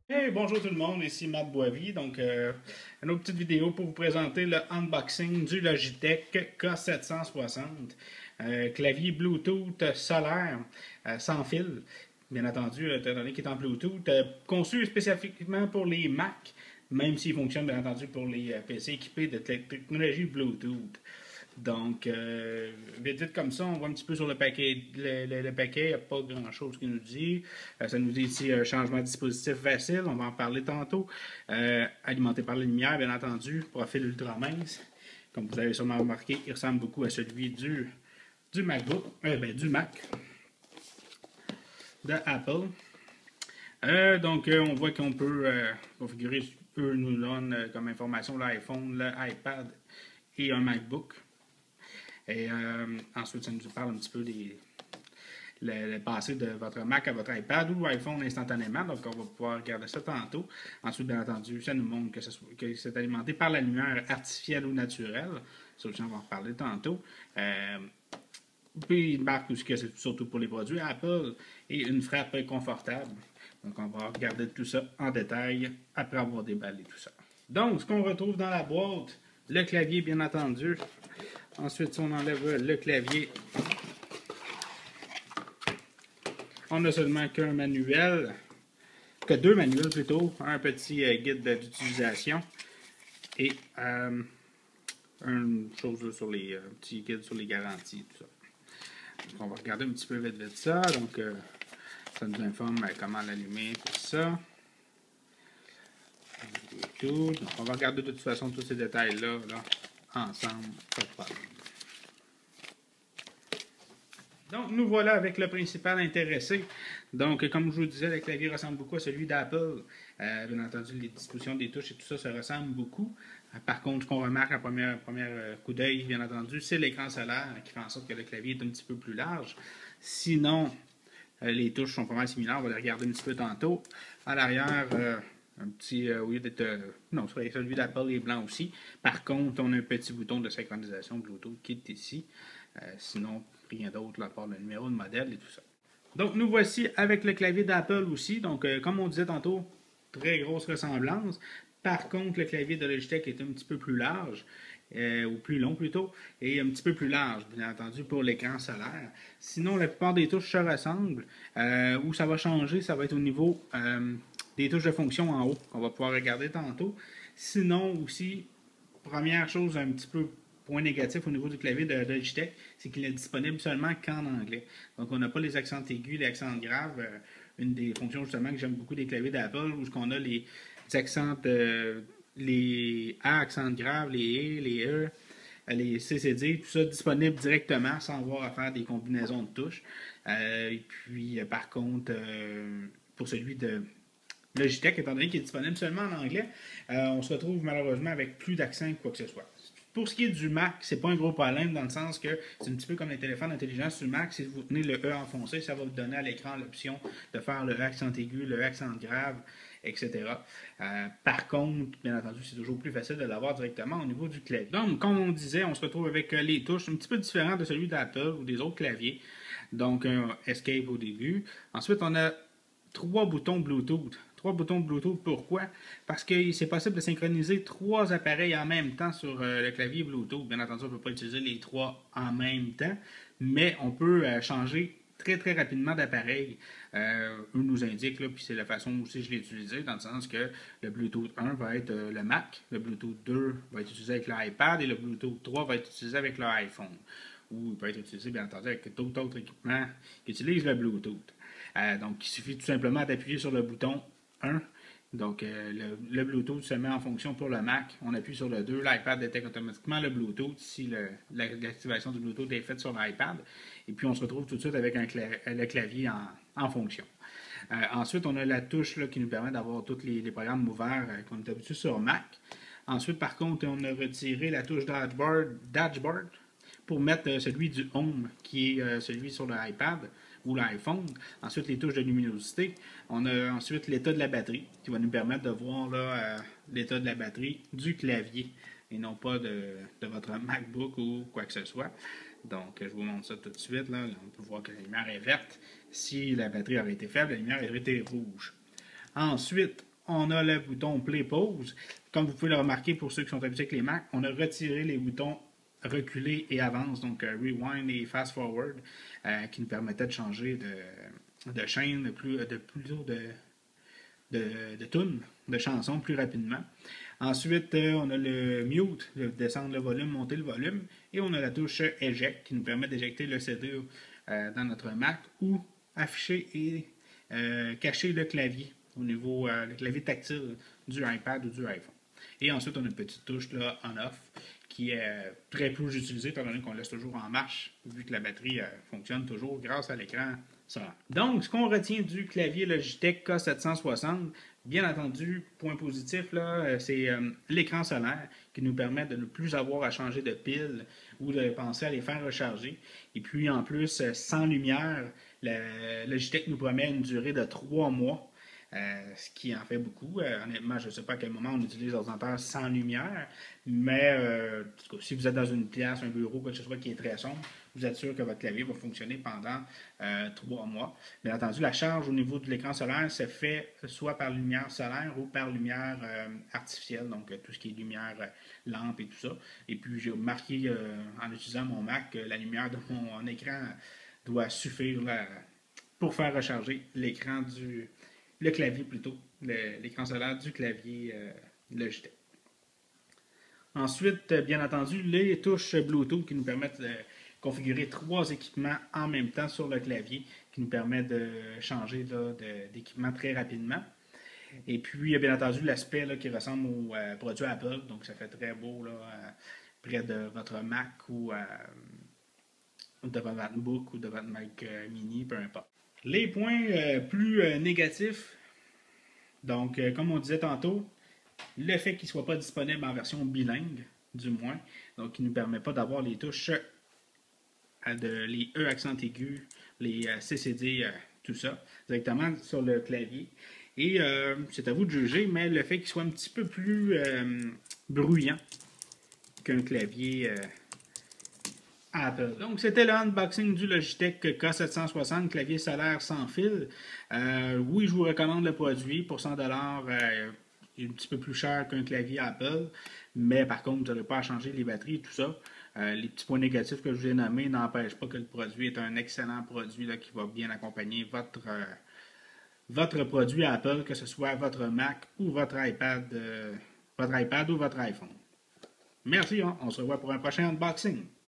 Hey, bonjour tout le monde, ici Matt Boivy. Donc, une autre petite vidéo pour vous présenter le unboxing du Logitech K760. Clavier Bluetooth solaire sans fil, bien entendu, étant donné qu'il est en Bluetooth, conçu spécifiquement pour les Mac, même s'il fonctionne bien entendu pour les PC équipés de technologie Bluetooth. Donc, vite comme ça, on voit un petit peu sur le paquet. Le paquet, il n'y a pas grand-chose qui nous dit. Ça nous dit ici changement de dispositif facile, on va en parler tantôt. Alimenté par la lumière, bien entendu, profil ultra mince. Comme vous avez sûrement remarqué, il ressemble beaucoup à celui du MacBook, du Mac de Apple. Donc, on voit qu'on peut configurer, nous donne comme information l'iPhone, l'iPad et un MacBook. Et ensuite, ça nous parle un petit peu le passé de votre Mac à votre iPad ou iPhone instantanément. Donc, on va pouvoir regarder ça tantôt. Ensuite, bien entendu, ça nous montre que c'est alimenté par la lumière artificielle ou naturelle. Ça aussi, on va en reparler tantôt. Puis, il marque aussi que c'est surtout pour les produits Apple et une frappe confortable. Donc, on va regarder tout ça en détail après avoir déballé tout ça. Donc, ce qu'on retrouve dans la boîte, le clavier, bien entendu. Ensuite, si on enlève le clavier, on n'a seulement qu'un manuel, que deux manuels plutôt, un petit guide d'utilisation et une chose sur les petits guides sur les garanties, tout ça. Donc, on va regarder un petit peu vite ça. Donc, ça nous informe comment l'allumer, tout ça. Et tout. Donc, on va regarder de toute façon tous ces détails-là ensemble, pas de problème. Donc, nous voilà avec le principal intéressé. Donc, comme je vous disais, le clavier ressemble beaucoup à celui d'Apple. Bien entendu, les dispositions des touches et tout ça se ressemblent beaucoup. Par contre, ce qu'on remarque à premier coup d'œil, bien entendu, c'est l'écran solaire qui fait en sorte que le clavier est un petit peu plus large. Sinon, les touches sont pas mal similaires. On va les regarder un petit peu tantôt. À l'arrière, un petit, au lieu d'être... non, celui d'Apple est blanc aussi. Par contre, on a un petit bouton de synchronisation Bluetooth qui est ici. Sinon, rien d'autre à part le numéro de modèle et tout ça. Donc, nous voici avec le clavier d'Apple aussi. Donc, comme on disait tantôt, très grosse ressemblance. Par contre, le clavier de Logitech est un petit peu plus large, ou plus long plutôt, et un petit peu plus large, bien entendu, pour l'écran solaire. Sinon, la plupart des touches se ressemblent. Où ça va changer, ça va être au niveau des touches de fonction en haut, qu'on va pouvoir regarder tantôt. Sinon, aussi, première chose un petit peu point négatif au niveau du clavier de Logitech, c'est qu'il est disponible seulement qu'en anglais. Donc, on n'a pas les accents aigus, les accents graves. Une des fonctions, justement, que j'aime beaucoup des claviers d'Apple, où on a les accents, les A accents graves, les E, les E, les CCD, tout ça disponible directement sans avoir à faire des combinaisons de touches. Et puis, par contre, pour celui de Logitech, étant donné qu'il est disponible seulement en anglais, on se retrouve malheureusement avec plus d'accent que quoi que ce soit. Pour ce qui est du Mac, c'est pas un gros problème dans le sens que c'est un petit peu comme les téléphones intelligents sur le Mac. Si vous tenez le E enfoncé, ça va vous donner à l'écran l'option de faire le E accent aigu, le E accent grave, etc. Par contre, bien entendu, c'est toujours plus facile de l'avoir directement au niveau du clavier. Donc, comme on disait, on se retrouve avec les touches un petit peu différentes de celui d'Apple ou des autres claviers. Donc, un Escape au début. Ensuite, on a trois boutons Bluetooth. Trois boutons Bluetooth, pourquoi? Parce que c'est possible de synchroniser trois appareils en même temps sur le clavier Bluetooth. Bien entendu, on ne peut pas utiliser les trois en même temps, mais on peut changer très rapidement d'appareil. Eux nous indiquent, là, puis c'est la façon aussi je l'ai utilisé, dans le sens que le Bluetooth 1 va être le Mac, le Bluetooth 2 va être utilisé avec l'iPad et le Bluetooth 3 va être utilisé avec l'iPhone. Ou il peut être utilisé, bien entendu, avec d'autres autres équipements qui utilisent le Bluetooth. Donc, il suffit tout simplement d'appuyer sur le bouton 1. Donc, le Bluetooth se met en fonction pour le Mac. On appuie sur le 2. L'iPad détecte automatiquement le Bluetooth si l'activation du Bluetooth est faite sur l'iPad. Et puis, on se retrouve tout de suite avec le clavier en fonction. Ensuite, on a la touche là, qui nous permet d'avoir tous les programmes ouverts qu'on est habitué sur Mac. Ensuite, par contre, on a retiré la touche Dashboard pour mettre celui du Home, qui est celui sur l'iPad ou l'iPhone. Ensuite, les touches de luminosité. On a ensuite l'état de la batterie, qui va nous permettre de voir l'état de la batterie du clavier, et non pas de votre MacBook ou quoi que ce soit. Donc, je vous montre ça tout de suite. Là. On peut voir que la lumière est verte. Si la batterie aurait été faible, la lumière aurait été rouge. Ensuite, on a le bouton Play Pause. Comme vous pouvez le remarquer pour ceux qui sont habitués avec les Mac, on a retiré les boutons reculer et avance, donc rewind et fast forward, qui nous permettaient de changer de chaîne, de tunes, de chansons plus rapidement. Ensuite, on a le mute, descendre le volume, monter le volume, et on a la touche Eject qui nous permet d'éjecter le CD dans notre Mac ou afficher et cacher le clavier au niveau le clavier tactile du iPad ou du iPhone. Et ensuite, on a une petite touche là, on-off qui est très peu utilisée étant donné qu'on laisse toujours en marche vu que la batterie fonctionne toujours grâce à l'écran solaire. Donc, ce qu'on retient du clavier Logitech K760, bien entendu, point positif, là, c'est l'écran solaire qui nous permet de ne plus avoir à changer de pile ou de penser à les faire recharger. Et puis, en plus, sans lumière, Logitech nous promet une durée de 3 mois. Ce qui en fait beaucoup. Honnêtement, je ne sais pas à quel moment on utilise l'ordinateur sans lumière, mais en tout cas, si vous êtes dans une pièce, un bureau, quoi que ce soit qui est très sombre, vous êtes sûr que votre clavier va fonctionner pendant 3 mois. Bien entendu, la charge au niveau de l'écran solaire se fait soit par lumière solaire ou par lumière artificielle, donc tout ce qui est lumière lampe et tout ça. Et puis, j'ai remarqué en utilisant mon Mac que la lumière de mon écran doit suffire là, pour faire recharger l'écran le clavier plutôt, l'écran solaire du clavier Logitech. Ensuite, bien entendu, les touches Bluetooth qui nous permettent de configurer 3 équipements en même temps sur le clavier, qui nous permet de changer d'équipement très rapidement. Et puis, bien entendu, l'aspect qui ressemble aux produits Apple, donc ça fait très beau là, près de votre Mac ou de votre MacBook ou de votre Mac Mini, peu importe. Les points plus négatifs, donc comme on disait tantôt, le fait qu'il ne soit pas disponible en version bilingue, du moins, donc qui ne nous permet pas d'avoir les touches, les E accent aigu, les CCD, tout ça, directement sur le clavier. Et c'est à vous de juger, mais le fait qu'il soit un petit peu plus bruyant qu'un clavier Apple. Donc, c'était l'unboxing du Logitech K760, clavier solaire sans fil. Oui, je vous recommande le produit pour 100$. Il est un petit peu plus cher qu'un clavier Apple, mais par contre, vous n'aurez pas à changer les batteries et tout ça. Les petits points négatifs que je vous ai nommés n'empêchent pas que le produit est un excellent produit là, qui va bien accompagner votre produit Apple, que ce soit votre Mac ou votre iPad ou votre iPhone. Merci, on se revoit pour un prochain unboxing.